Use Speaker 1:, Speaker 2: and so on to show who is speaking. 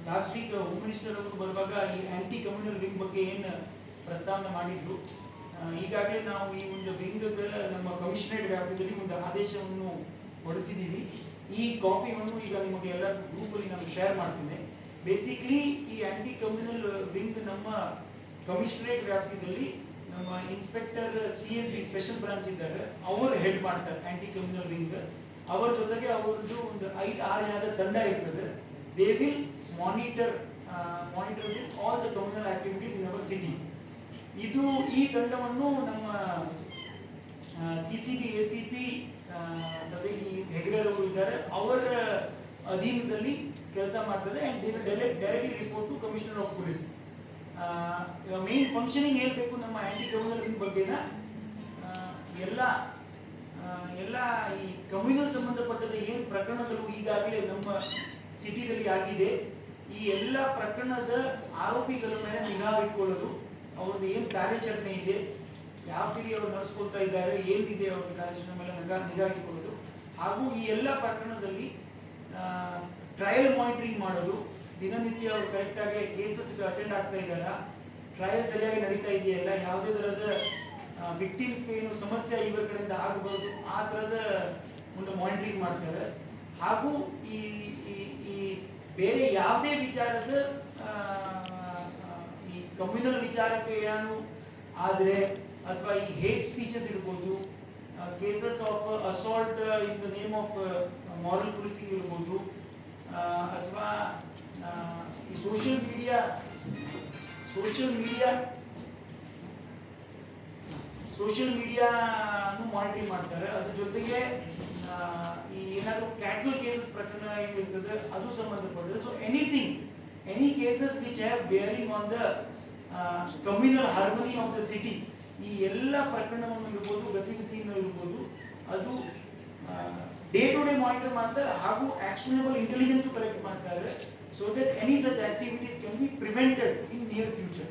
Speaker 1: Last week home minister ಅವರು ಬರುವಾಗ ಈ ಆಂಟಿ ಕಮ್ಯುನಲ್ ವಿಂಗ್ ಬಗ್ಗೆ ಏನು ಪ್ರಸ್ತಾವನೆ ಮಾಡಿದ್ರು, ಈಗಾಗಲೇ ನಾವು ಈ ಒಂದು ವಿಂಗ್ ನಮ್ಮ ಕಮಿಷನರೇಟ್ ವ್ಯಾಪ್ತಿಯಲ್ಲಿ ಒಂದು ಆದೇಶವನ್ನು ಹೊರಡಿಸಿದ್ದೀವಿ. ಈ ಕಾಪಿಯನ್ನು ಈಗ ನಿಮಗೆ ಎಲ್ಲ ಗ್ರೂಪಲ್ಲಿ ನಾನು ಶೇರ್ ಮಾಡ್ತೀನಿ. ಬೇಸಿಕ್ಲಿ ಈ ಆಂಟಿ ಕಮ್ಯುನಲ್ ವಿಂಗ್ ನಮ್ಮ ಕಮಿಷನರೇಟ್ ವ್ಯಾಪ್ತಿಯಲ್ಲಿ ನಮ್ಮ ಇನ್ಸ್ಪೆಕ್ಟರ್ CSB ಸ್ಪೆಷಲ್ ಬ್ರಾಂಚ್ ಇದ್ದಾರೆ, ಅವರು ಹೆಡ್ ಮಾಡ್ತಾರೆ ಆಂಟಿ ಕಮ್ಯುನಲ್ ವಿಂಗ್. ಅವರ ಜೊತೆಗೆ ಅವರದ್ದು ಒಂದು 5-6 ಜನದ ತಂಡ ಇರ್ತದೆ. They will monitor this all the communal activities in our city. ಈ ತಂಡವನ್ನು ನಮ್ಮ CCB ACP ಹೆಗ್ಡೆ ಅವರು ಇದ್ದಾರೆ, ಅವರ ಅಧೀನದಲ್ಲಿ ಕೆಲಸ ಮಾಡ್ತದೆ. And they will directly report to commissioner of police. Main functioning ಹೇಳ್ಬೇಕು ನಮ್ಮ ಆಂಟಿ ಕಮ್ಯುನಲ್ ವಿಂಗ್ ಬಗ್ಗೆನ, ಎಲ್ಲ ಈ ಕಮ್ಯುನಲ್ ಸಂಬಂಧಪಟ್ಟದ ಏನು ಪ್ರಕರಣಗಳು ಈಗಾಗಲೇ ನಮ್ಮ ಸಿಟಿದಲ್ಲಿ ಆಗಿದೆ, ಈ ಎಲ್ಲ ಪ್ರಕರಣದ ಆರೋಪಿಗಳ ಮೇಲೆ ನಿಗಾ ಇಟ್ಕೊಳ್ಳೋದು, ಅವ್ರದ್ದು ಏನು ಕಾರ್ಯಾಚರಣೆ ಇದೆ, ಯಾವ ರೀತಿ ಅವರು ನಡೆಸ್ಕೊಳ್ತಾ ಇದ್ದಾರೆ, ಏನಿದೆ ಅವ್ರ ಕಾರ್ಯಾಚರಣೆ ಮೇಲೆ ನಿಗಾ ಇಟ್ಕೊಳ್ಳೋದು, ಹಾಗೂ ಈ ಎಲ್ಲ ಪ್ರಕರಣದಲ್ಲಿ ಟ್ರಯಲ್ ಮಾನಿಟರಿಂಗ್ ಮಾಡೋದು, ದಿನನಿತ್ಯ ಅವರು ಕರೆಕ್ಟಾಗಿ ಕೇಸಸ್ಗೆ ಅಟೆಂಡ್ ಆಗ್ತಾ ಇದ್ದಾರಾ, ಟ್ರಯಲ್ ಸರಿಯಾಗಿ ನಡೀತಾ ಇದೆಯಲ್ಲ, ಯಾವುದೇ ಥರದ ವಿಕ್ಟಿಮ್ಸ್ಗೆ ಏನು ಸಮಸ್ಯೆ ಇವರ ಕಡೆಯಿಂದ ಆಗಬಹುದು ಆ ಥರದ ಒಂದು ಮಾನಿಟರಿಂಗ್ ಮಾಡ್ತಾರೆ. ಹಾಗೂ ಈ ಬೇರೆ ಯಾವುದೇ ವಿಚಾರದ ಈ ಕಮ್ಯುನಲ್ ವಿಚಾರಕ್ಕೆ ಏನು ಆದರೆ ಅಥವಾ ಈ ಹೇಟ್ ಸ್ಪೀಚಸ್ ಇರ್ಬೋದು, cases of assault in the name of moral policing ಇರ್ಬೋದು, ಅಥವಾ ಈ ಸೋಷಿಯಲ್ ಮೀಡಿಯಾನು ಮಾನಿಟರಿಂಗ್ ಮಾಡ್ತಾರೆ. ಅದ್ರ ಜೊತೆಗೆ ಈ ಏನಾದರೂ ಕ್ಯಾಟಲ್ ಕೇಸಸ್ ಪ್ರಕರಣ ಏನಿರ್ತದೆ ಅದು ಸಂಬಂಧಪಟ್ಟರೆ, so any cases which have bearing on the communal harmony of the city, ಈ ಎಲ್ಲ ಪ್ರಕರಣವನ್ನು ಇರ್ಬೋದು, ಗತಿವಿಧಿಯನ್ನು ಇರ್ಬೋದು, ಅದು ಡೇ ಟು ಡೇ ಮಾನಿಟರ್ ಮಾಡ್ತಾರೆ ಹಾಗೂ ಆಕ್ಷನಬಲ್ ಇಂಟೆಲಿಜೆನ್ಸ್ ಕಲೆಕ್ಟ್ ಮಾಡ್ತಾರೆ, so that any such activities can be prevented in near future.